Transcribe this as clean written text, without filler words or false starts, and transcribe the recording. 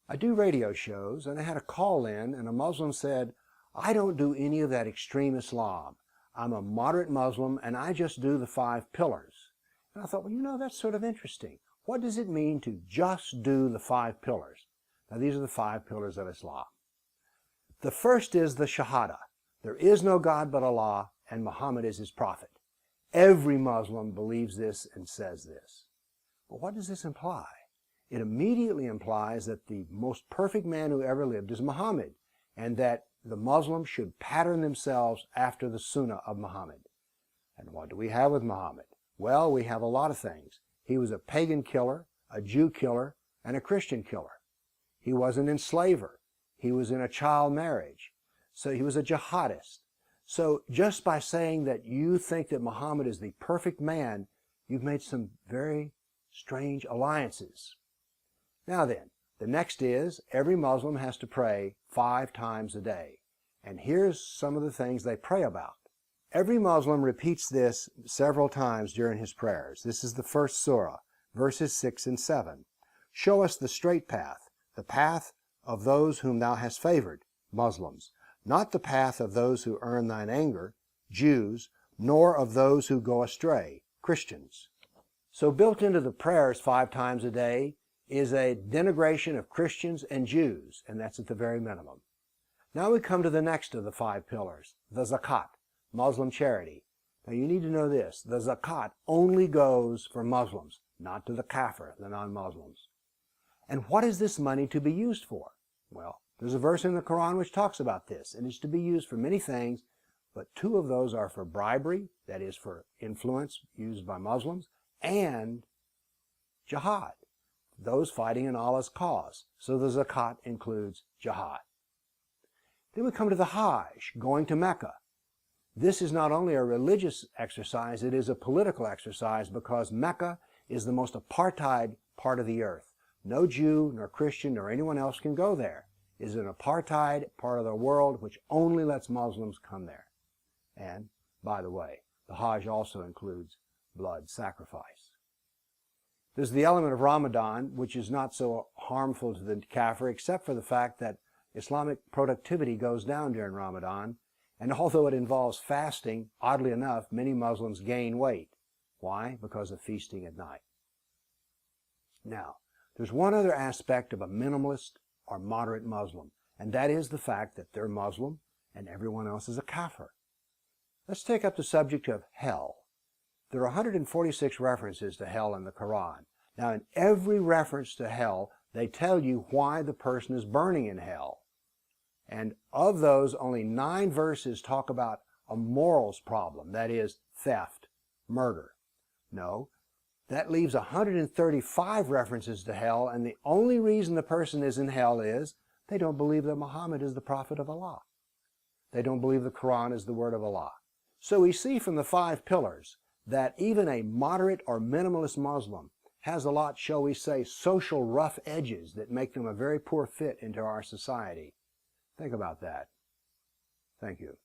I do radio shows, and I had a call in, and a Muslim said, I don't do any of that extreme Islam. I'm a moderate Muslim, and I just do the 5 pillars. And I thought, well, you know, that's sort of interesting. What does it mean to just do the 5 pillars? Now, these are the 5 pillars of Islam. The first is the Shahada. There is no God but Allah, and Muhammad is his prophet. Every Muslim believes this and says this. But what does this imply? It immediately implies that the most perfect man who ever lived is Muhammad, and that the Muslims should pattern themselves after the Sunnah of Muhammad. And what do we have with Muhammad? Well, we have a lot of things. He was a pagan killer, a Jew killer, and a Christian killer. He was an enslaver. He was in a child marriage. So he was a jihadist. So just by saying that you think that Muhammad is the perfect man, you've made some very strange alliances. Now then, the next is every Muslim has to pray 5 times a day. And here's some of the things they pray about. Every Muslim repeats this several times during his prayers. This is the first surah, verses 6 and 7. Show us the straight path, the path of those whom thou hast favored, Muslims, not the path of those who earn thine anger, Jews, nor of those who go astray, Christians. So built into the prayers 5 times a day is a denigration of Christians and Jews, and that's at the very minimum. Now we come to the next of the 5 pillars, the zakat, Muslim charity. Now you need to know this, the zakat only goes for Muslims, not to the kafir, the non-Muslims. And what is this money to be used for? Well, there's a verse in the Quran which talks about this, and it's to be used for many things, but 2 of those are for bribery, that is for influence used by Muslims, and jihad, those fighting in Allah's cause. So the zakat includes jihad. Then we come to the Hajj, going to Mecca. This is not only a religious exercise, it is a political exercise because Mecca is the most apartheid part of the earth. No Jew, nor Christian, nor anyone else can go there. It is an apartheid part of the world which only lets Muslims come there. And, by the way, the Hajj also includes blood sacrifice. There's the element of Ramadan, which is not so harmful to the kafir, except for the fact that Islamic productivity goes down during Ramadan, and although it involves fasting, oddly enough, many Muslims gain weight. Why? Because of feasting at night. Now, there's one other aspect of a minimalist or moderate Muslim, and that is the fact that they're Muslim and everyone else is a kafir. Let's take up the subject of hell. There are 146 references to hell in the Quran. Now, in every reference to hell, they tell you why the person is burning in hell. And of those, only 9 verses talk about a morals problem, that is, theft, murder. No, that leaves 135 references to hell, and the only reason the person is in hell is they don't believe that Muhammad is the prophet of Allah. They don't believe the Quran is the word of Allah. So we see from the 5 pillars that even a moderate or minimalist Muslim has a lot, shall we say, social rough edges that make them a very poor fit into our society. Think about that. Thank you.